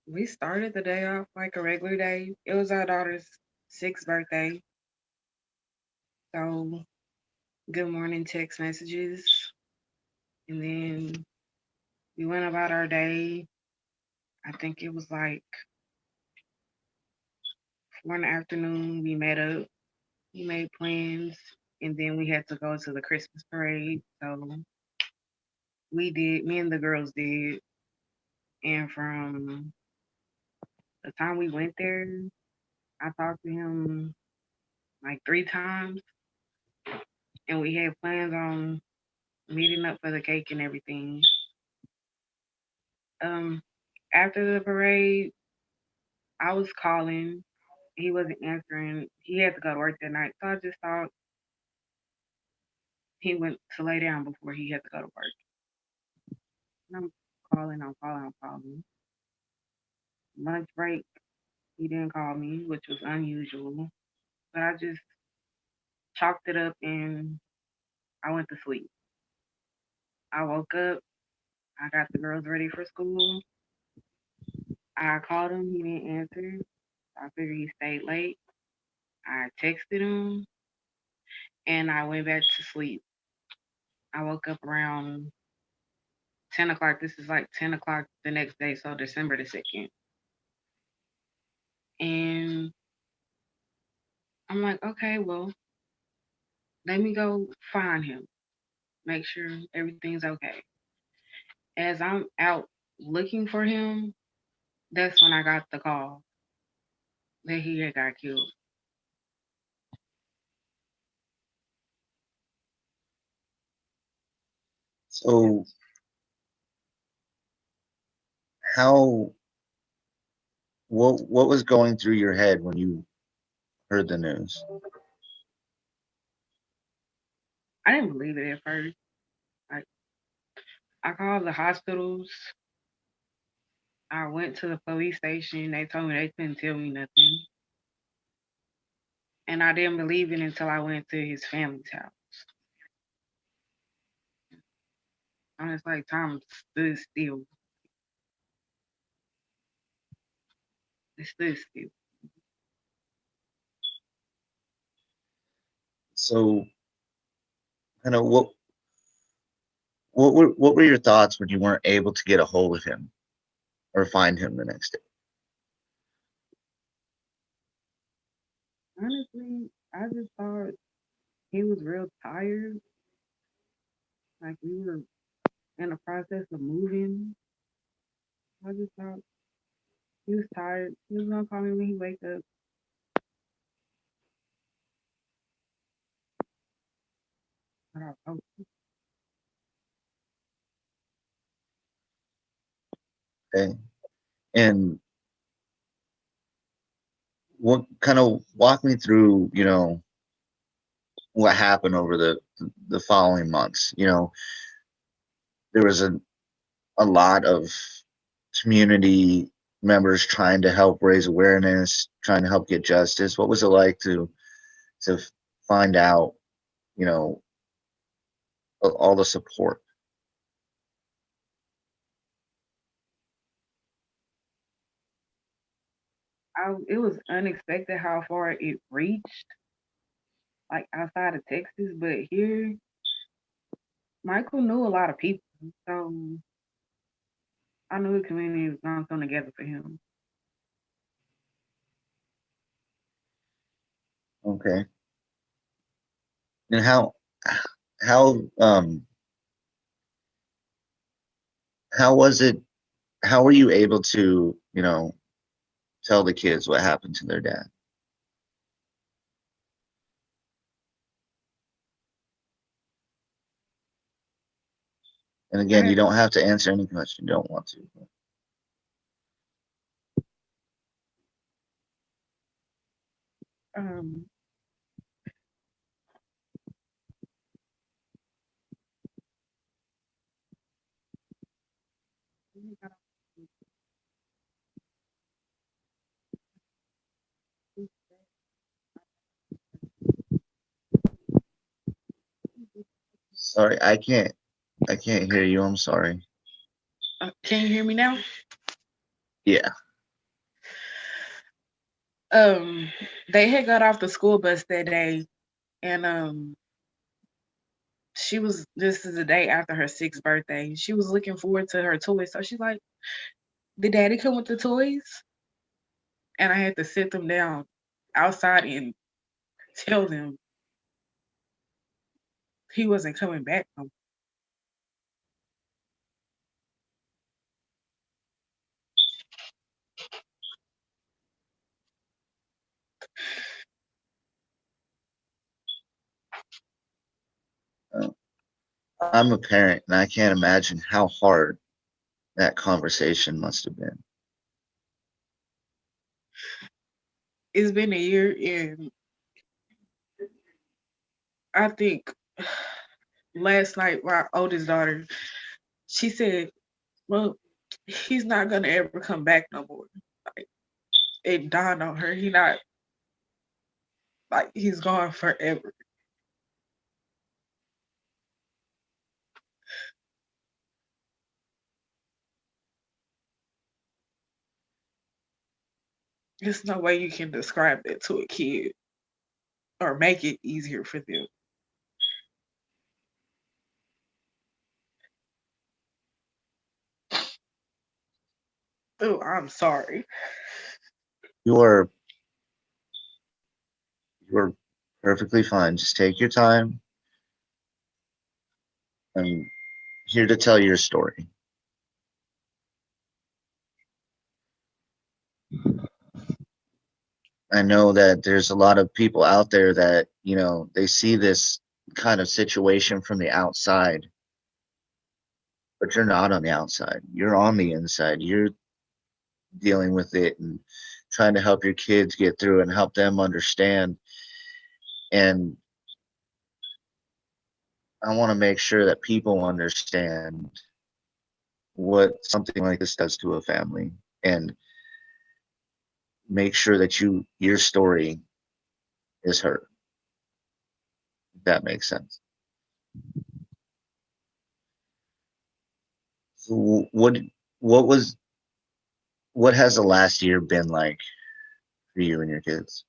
We started the day off like a regular day. It was our daughter's sixth birthday. So, good morning text messages. And then we went about our day. I think it was like 4 in the afternoon. We met up, we made plans, and then we had to go to the Christmas parade. So, we did, me and the girls did. And from the time we went there, I talked to him like 3 times, and we had plans on meeting up for the cake and everything. Um, After the parade, I was calling. He wasn't answering. He had to go to work that night, so I just thought he went to lay down before he had to go to work. And I'm calling, I'm calling, I'm calling. Lunch break, he didn't call me, which was unusual. But I just chalked it up and I went to sleep. I woke up, I got the girls ready for school. I called him, he didn't answer. I figured he stayed late. I texted him and I went back to sleep. I woke up around 10 o'clock. This is like 10 o'clock the next day, so December the 2nd. And I'm like, okay, well, let me go find him, make sure everything's okay. As I'm out looking for him, that's when I got the call that he had got killed. So how what was going through your head when you heard the news? I didn't believe it at first. Like, I called the hospitals. I went to the police station. They told me they couldn't tell me nothing. And I didn't believe it until I went to his family's house. And it's like time stood still. It stood still. So kind of what were your thoughts when you weren't able to get a hold of him or find him the next day? Honestly, I just thought he was real tired. Like we were in the process of moving. I just thought he was tired. He was gonna call me when he wake up. Oh, Okay. And what kind of walk me through, what happened over the following months? There was a lot of community members trying to help raise awareness, trying to help get justice. What was it like to find out, you know, all the support? it was unexpected how far it reached, like outside of Texas, but here Michael knew a lot of people, so I knew the community was gonna come together for him. Okay. And how how was it? How were you able to, tell the kids what happened to their dad? And I again, you had don't have to answer any question you don't want to. um Sorry, I can't hear you. I'm sorry. can you hear me now? Yeah. They had got off the school bus that day, and she was this is the day after her 6th birthday. She was looking forward to her toys, so she's like, "Did Daddy come with the toys?" And I had to sit them down outside and tell them he wasn't coming back. I'm a parent and I can't imagine how hard that conversation must have been. It's been a year, and I think last night my oldest daughter, she said, "Well, he's not gonna ever come back no more." Like, it dawned on her, he not like he's gone forever. There's no way you can describe that to a kid or make it easier for them. Oh, I'm sorry. You're you're perfectly fine. Just take your time. I'm here to tell your story. I know that there's a lot of people out there that, they see this kind of situation from the outside, but you're not on the outside. You're on the inside. You're dealing with it and trying to help your kids get through and help them understand. And I want to make sure that people understand what something like this does to a family and make sure that your story is heard. If that makes sense. So what was what has the last year been like for you and your kids?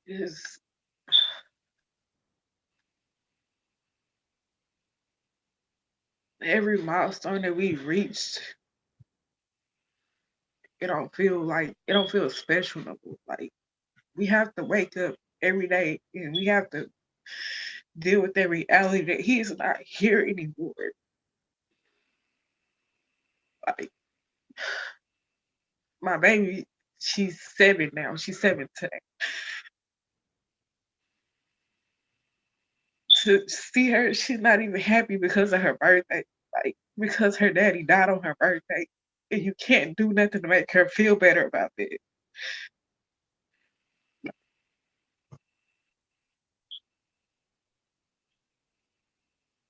Is every milestone that we've reached, it don't feel special no more. Like, we have to wake up every day and we have to deal with that reality that he's not here anymore. Like, my baby, she's 7 now. She's 7 today. To see her, she's not even happy because of her birthday. Like, because her daddy died on her birthday. And you can't do nothing to make her feel better about that.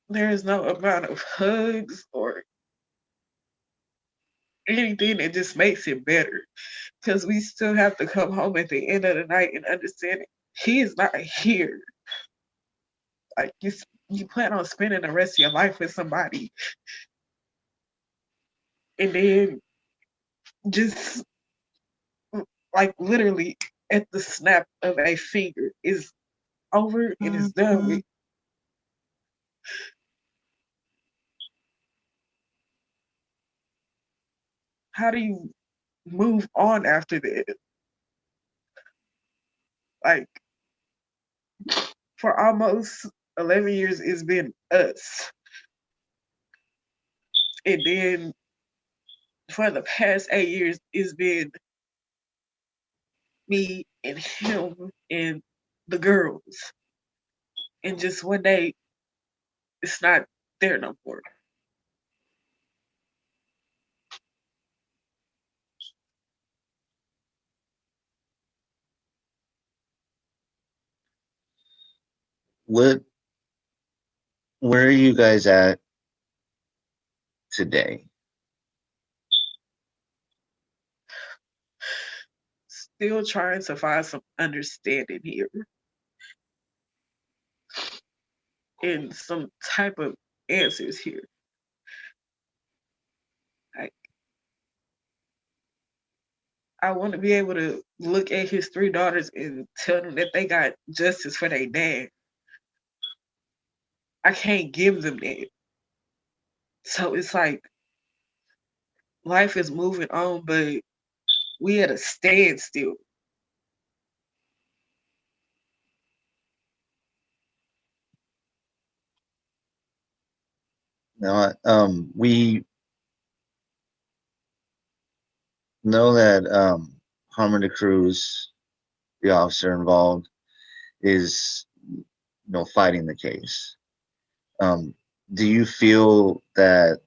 There is no amount of hugs or anything that just makes it better. Because we still have to come home at the end of the night and understand it. He is not here. Like, you plan on spending the rest of your life with somebody, and then just like literally at the snap of a finger is over and is done with. How do you move on after that? Like, for almost 11 years, it's been us. And then for the past 8 years, it's been me and him and the girls. And just one day, it's not there no more. What Where are you guys at today? Still trying to find some understanding here and some type of answers here. I, I want to be able to look at his three daughters and tell them that they got justice for their dad. I can't give them that. So it's like life is moving on, but we at a standstill. Now, we know that Harmon de Cruz, the officer involved, is fighting the case. Um, do you feel that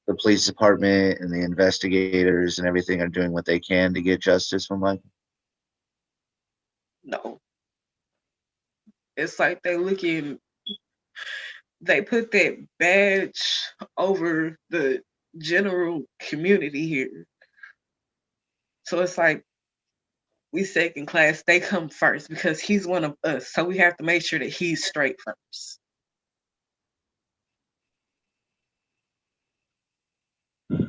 the police department and the investigators and everything are doing what they can to get justice for Michael? No. It's like they put that badge over the general community here. So it's like we second class, they come first because he's one of us. So we have to make sure that he's straight first. Like,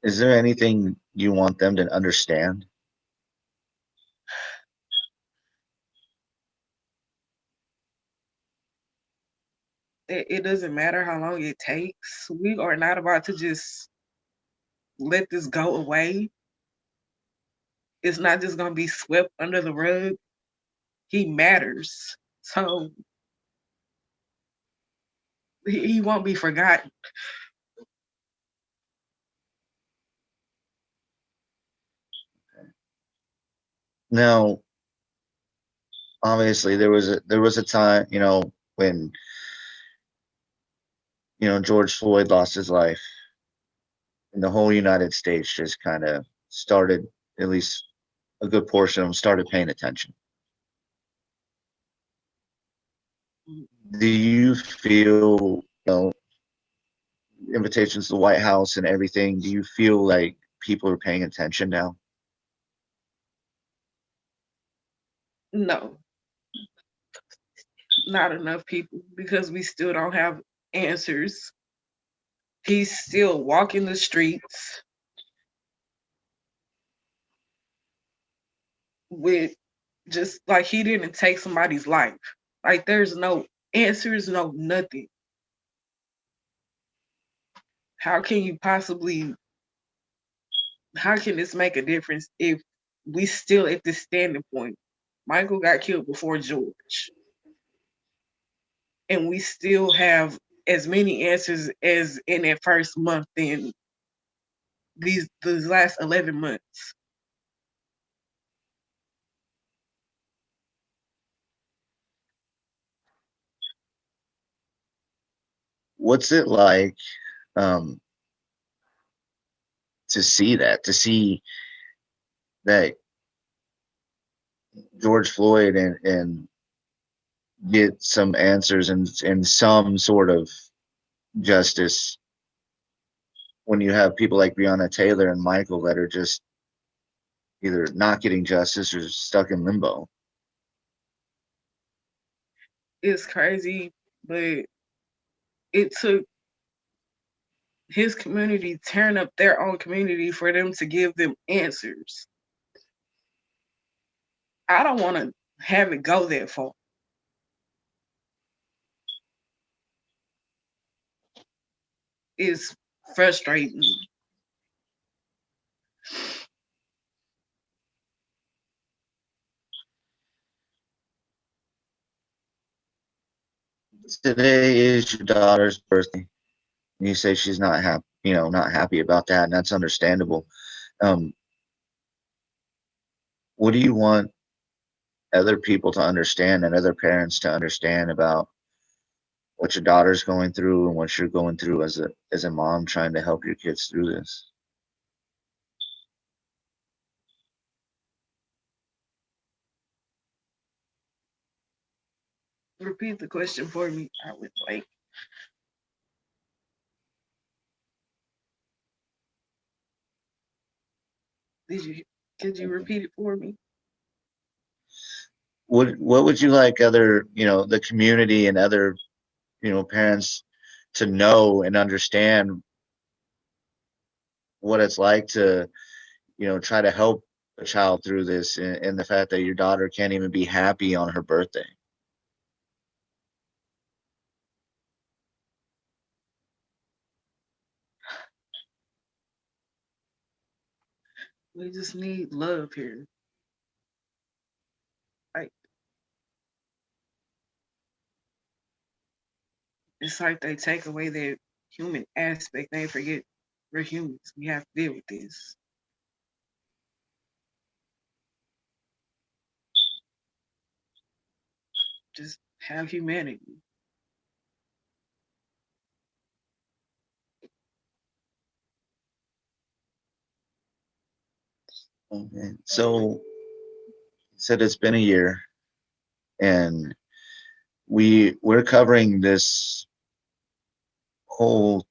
Is there anything you want them to understand? it doesn't matter how long it takes. We are not about to just let this go away. It's not just gonna be swept under the rug. He matters. So he won't be forgotten. Now, obviously, there was a time, when George Floyd lost his life, and the whole United States just kind of started, at least a good portion of them started paying attention. Do you feel, invitations to the White House and everything, do you feel like people are paying attention now? No, not enough people because we still don't have answers. He's still walking the streets with just like he didn't take somebody's life. Like there's no answers, no nothing. How can you possibly how can this make a difference if we still at this standing point? Michael got killed before George. And we still have as many answers as in that first month in these last 11 months. What's it like, um, to see that George Floyd and get some answers and some sort of justice when you have people like Breonna Taylor and Michael that are just either not getting justice or stuck in limbo? It's crazy, but it took his community tearing up their own community for them to give them answers. I don't want to have it go that far. It's frustrating. Today is your daughter's birthday. And you say she's not happy, not happy about that, and that's understandable. Um, what do you want other people to understand and other parents to understand about what your daughter's going through and what you're going through as a mom trying to help your kids through this? Repeat the question for me. I would like. Did you? Could you repeat it for me? What would you like other, the community and other, parents to know and understand what it's like to, try to help a child through this, and the fact that your daughter can't even be happy on her birthday. We just need love here. Like, it's like they take away their human aspect. They forget we're humans. We have to deal with this. Just have humanity. Okay. So you said it's been a year, and we're covering this whole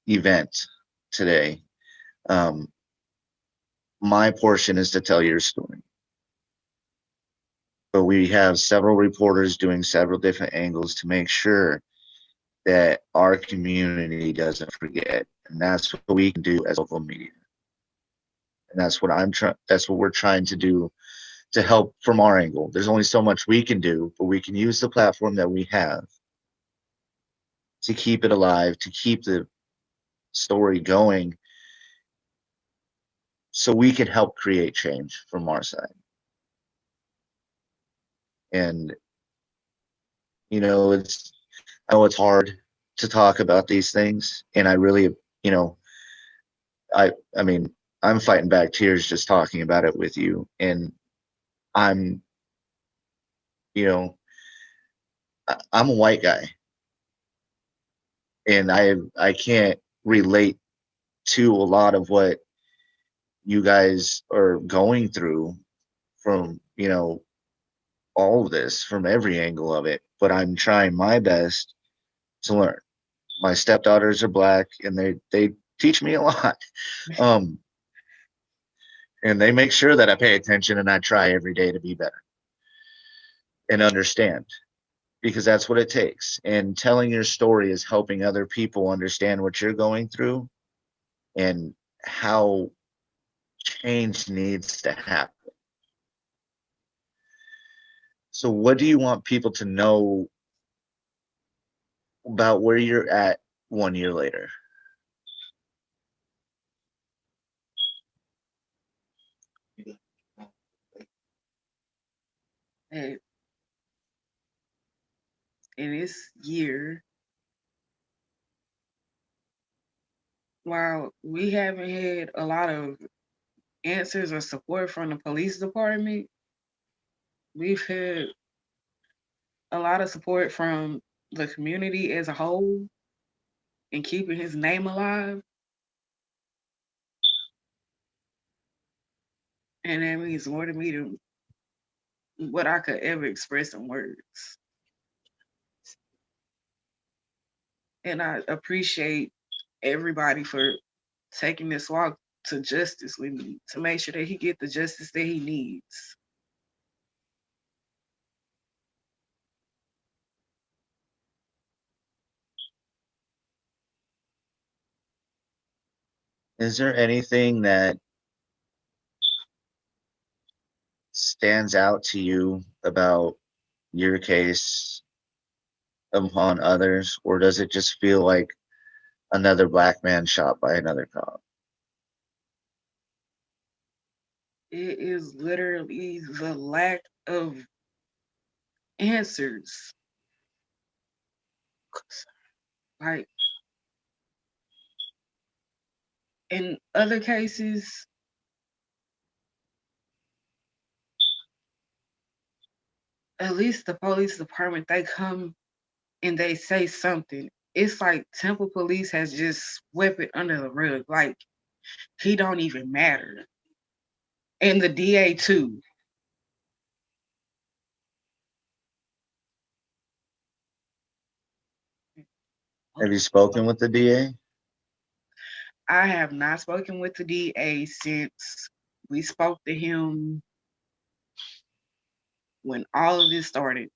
event today. Um, my portion is to tell your story, but we have several reporters doing several different angles to make sure that our community doesn't forget, and that's what we can do as local media, and that's what we're trying to do to help from our angle. There's only so much we can do, but we can use the platform that we have to keep it alive, to keep the story going, so we can help create change from our side. And it's I know it's hard to talk about these things, and I really, you know, I mean, I'm fighting back tears just talking about it with you, and I'm, you know, I'm a white guy, and I can't relate to a lot of what you guys are going through from, all of this, from every angle of it, but I'm trying my best to learn. My stepdaughters are black, and they teach me a lot. Um, and they make sure that I pay attention and I try every day to be better and understand, because that's what it takes. And telling your story is helping other people understand what you're going through and how change needs to happen. So, what do you want people to know about where you're at 1 year later? And in this year, while we haven't had a lot of answers or support from the police department, we've had a lot of support from the community as a whole in keeping his name alive. And that means more to me than what I could ever express in words. And I appreciate everybody for taking this walk to justice with me to make sure that he get the justice that he needs. Is there anything that stands out to you about your case upon others, or does it just feel like another black man shot by another cop? It is literally the lack of answers. Like in other cases, at least the police department, they come and they say something. It's like Temple Police has just swept it under the rug. Like he don't even matter. And the DA too. Have you spoken with the DA? I have not spoken with the DA since we spoke to him when all of this started.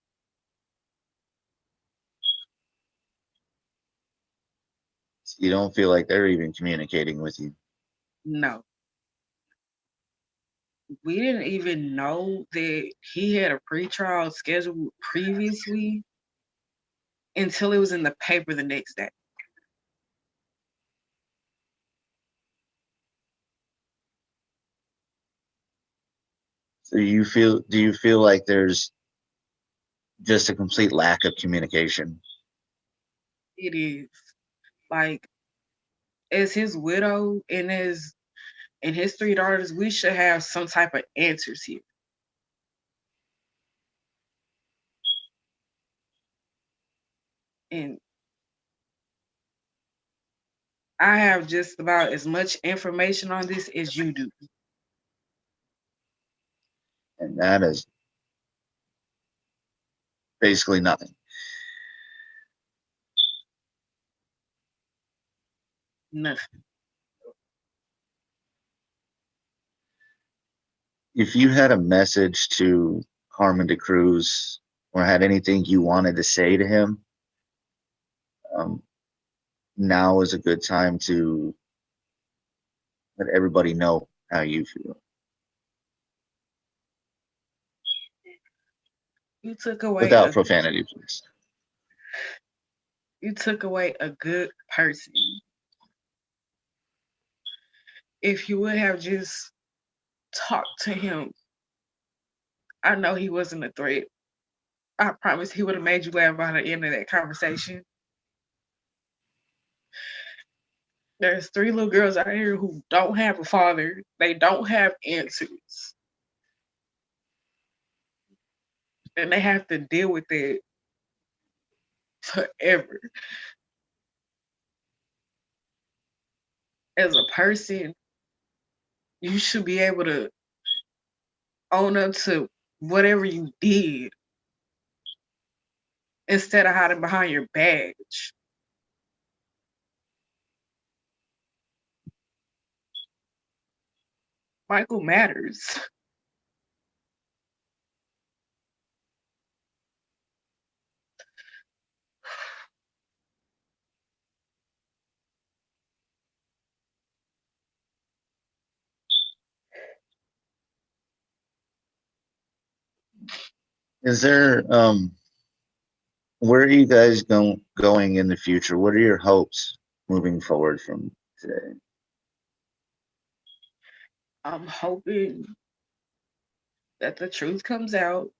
You don't feel like they're even communicating with you? No, we didn't even know that he had a pretrial scheduled previously until it was in the paper the next day. So do you feel like there's just a complete lack of communication? It is like, as his widow and his three daughters, we should have some type of answers here. And I have just about as much information on this as you do. And that is basically nothing. Nothing. If you had a message to Carmen de Cruz or had anything you wanted to say to him, um, now is a good time to let everybody know how you feel. You took away Without a profanity, please. you took away a good person. If you would have just talked to him, I know he wasn't a threat. I promise he would have made you laugh by the end of that conversation. There's three little girls out here who don't have a father. They don't have answers. And they have to deal with it forever. As a person, you should be able to own up to whatever you did instead of hiding behind your badge. Michael matters. Is there where are you guys going in the future? What are your hopes moving forward from today? I'm hoping that the truth comes out,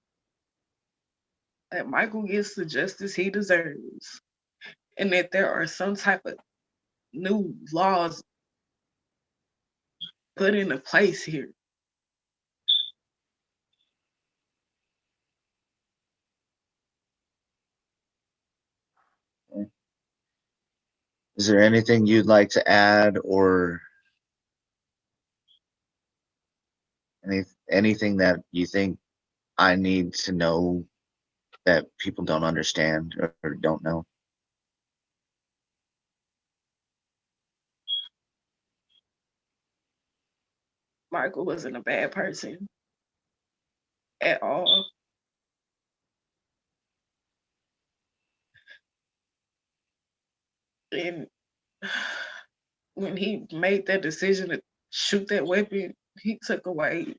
that Michael gets the justice he deserves, and that there are some type of new laws put into place here. Is there anything you'd like to add or anything that you think I need to know that people don't understand or don't know? Michael wasn't a bad person at all. And when he made that decision to shoot that weapon, he took away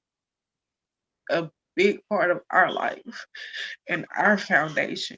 a big part of our life and our foundation.